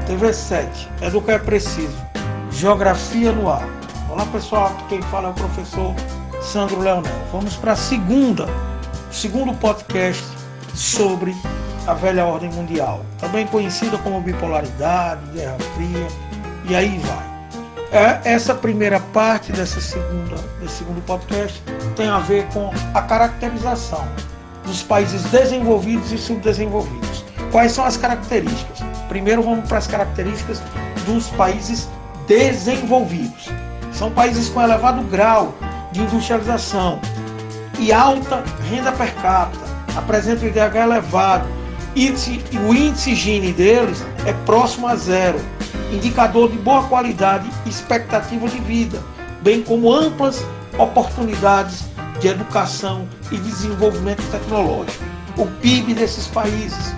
TV7, Educar é Preciso, Geografia no Ar. Olá pessoal, quem fala é o professor Sandro Leonel. Vamos para o segundo podcast sobre a velha ordem mundial, também conhecida como bipolaridade, Guerra Fria, e aí vai. Essa primeira parte desse segundo podcast tem a ver com a caracterização dos países desenvolvidos e subdesenvolvidos. Quais são as características? Primeiro vamos para as características dos países desenvolvidos. São países com elevado grau de industrialização e alta renda per capita, apresentam IDH elevado, e o índice Gini deles é próximo a zero, indicador de boa qualidade e expectativa de vida, bem como amplas oportunidades de educação e desenvolvimento tecnológico. O PIB desses países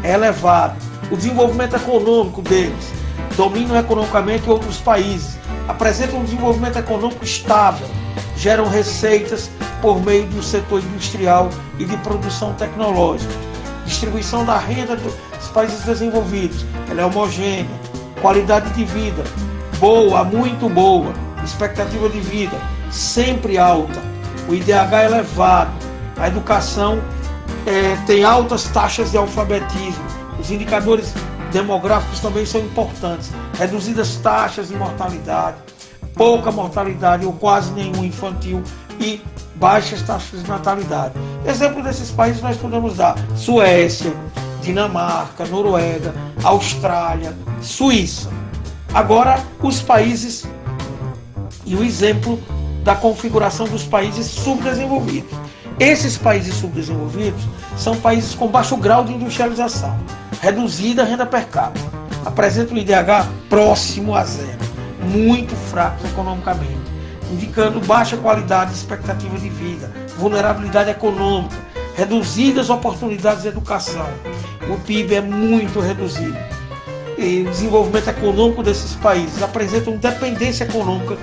é elevado, o desenvolvimento econômico deles dominam economicamente outros países, apresentam um desenvolvimento econômico estável, geram receitas por meio do setor industrial e de produção tecnológica. Distribuição da renda dos países desenvolvidos, ela é homogênea, qualidade de vida boa, muito boa, expectativa de vida sempre alta, o IDH é elevado, a educação tem altas taxas de alfabetismo, os indicadores demográficos também são importantes, reduzidas taxas de mortalidade, pouca mortalidade ou quase nenhum infantil e baixas taxas de natalidade. Exemplo desses países nós podemos dar: Suécia, Dinamarca, Noruega, Austrália, Suíça. Agora os países e o exemplo da configuração dos países subdesenvolvidos. Esses países subdesenvolvidos são países com baixo grau de industrialização, reduzida renda per capita, apresentam um IDH próximo a zero, muito fracos economicamente, indicando baixa qualidade e expectativa de vida, vulnerabilidade econômica, reduzidas oportunidades de educação. O PIB é muito reduzido. E o desenvolvimento econômico desses países apresentam dependência econômica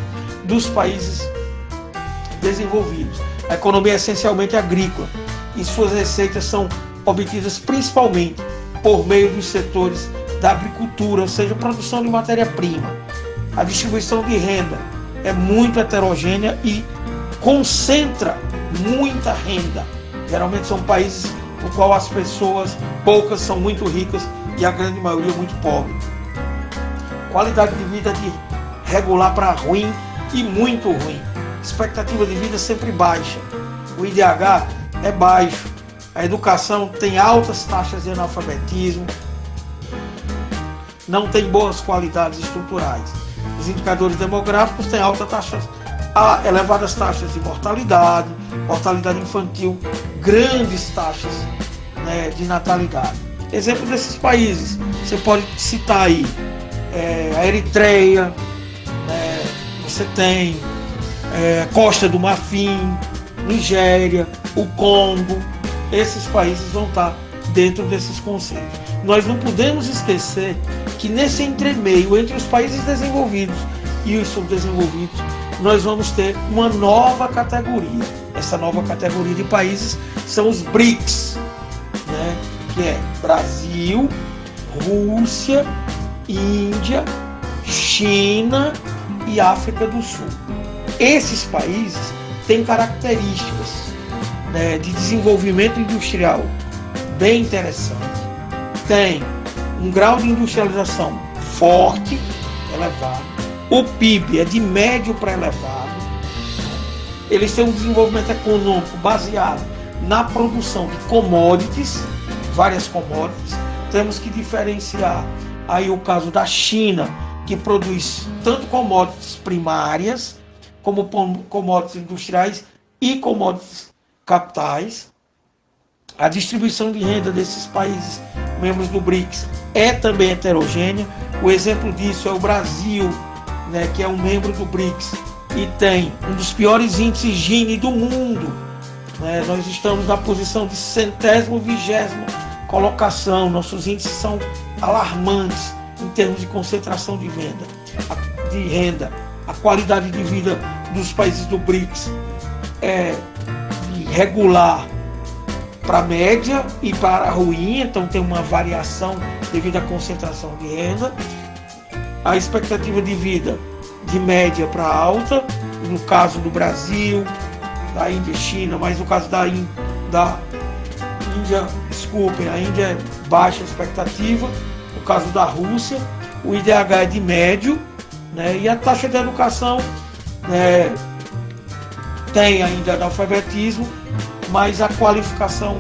dos países desenvolvidos. A economia é essencialmente agrícola e suas receitas são obtidas principalmente por meio dos setores da agricultura, ou seja, produção de matéria-prima. A distribuição de renda é muito heterogênea e concentra muita renda. Geralmente são países no qual as pessoas, poucas são muito ricas e a grande maioria muito pobre. Qualidade de vida de regular para ruim e muito ruim. Expectativa de vida sempre baixa. O IDH é baixo. A educação tem altas taxas de analfabetismo. Não tem boas qualidades estruturais. Os indicadores demográficos têm elevadas taxas de mortalidade, mortalidade infantil, grandes taxas, de natalidade. Exemplo desses países, você pode citar aí a Eritreia, você tem Costa do Marfim, Nigéria, o Congo. Esses países vão estar dentro desses conceitos. Nós não podemos esquecer que nesse entremeio entre os países desenvolvidos e os subdesenvolvidos, nós vamos ter uma nova categoria. Essa nova categoria de países são os BRICS, que é Brasil, Rússia, Índia, China e África do Sul. Esses países têm características de desenvolvimento industrial bem interessante. Tem um grau de industrialização forte, elevado. O PIB é de médio para elevado. Eles têm um desenvolvimento econômico baseado na produção de commodities, várias commodities. Temos que diferenciar aí o caso da China, que produz tanto commodities primárias, como commodities industriais e commodities capitais. A distribuição de renda desses países membros do BRICS é também heterogênea. O exemplo disso é o Brasil, que é um membro do BRICS e tem um dos piores índices Gini do mundo. Nós estamos na posição de 120ª colocação. Nossos índices são alarmantes em termos de concentração de renda. A qualidade de vida dos países do BRICS é regular, para média e para ruim, então tem uma variação devido à concentração de renda. A expectativa de vida de média para alta, no caso do Brasil, da Índia e China, mas no caso da Índia, a Índia é baixa expectativa, no caso da Rússia, o IDH é de médio, né, e a taxa de educação, né, tem ainda analfabetismo, mas a qualificação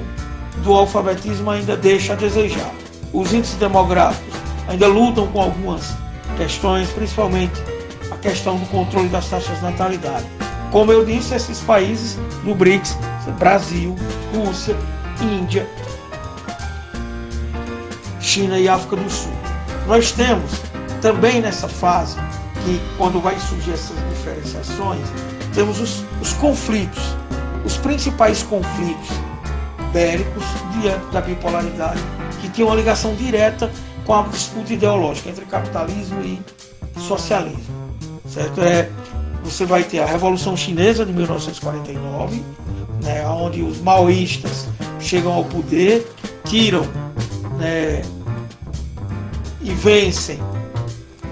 do alfabetismo ainda deixa a desejar. Os índices demográficos ainda lutam com algumas questões, principalmente a questão do controle das taxas de natalidade. Como eu disse, esses países do BRICS, Brasil, Rússia, Índia, China e África do Sul. Nós temos também nessa fase, que quando vai surgir essas diferenciações, temos os conflitos, os principais conflitos bélicos diante da bipolaridade, que tem uma ligação direta com a disputa ideológica entre capitalismo e socialismo. Certo? Você vai ter a Revolução Chinesa de 1949, né, onde os maoístas chegam ao poder, tiram, né, e vencem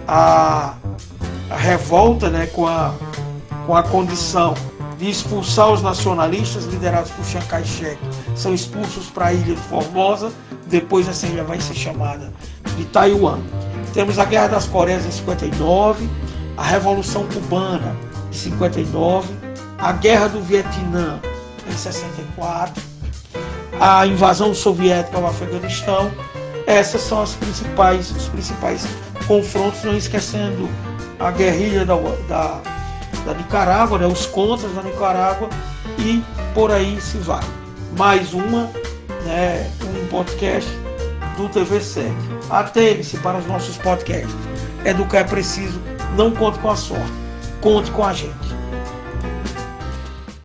a revolta, né, com a condição de expulsar os nacionalistas liderados por Chiang Kai-shek. São expulsos para a ilha de Formosa, depois essa ilha vai ser chamada de Taiwan. Temos a Guerra das Coreias em 59, a Revolução Cubana em 59, a Guerra do Vietnã em 64, a invasão soviética ao Afeganistão. Essas são os principais confrontos, não esquecendo a guerrilha da Nicarágua, né, os contras da Nicarágua, e por aí se vai. Mais um podcast do TVSEC. Atente-se para os nossos podcasts. Educar é preciso, não conte com a sorte, conte com a gente.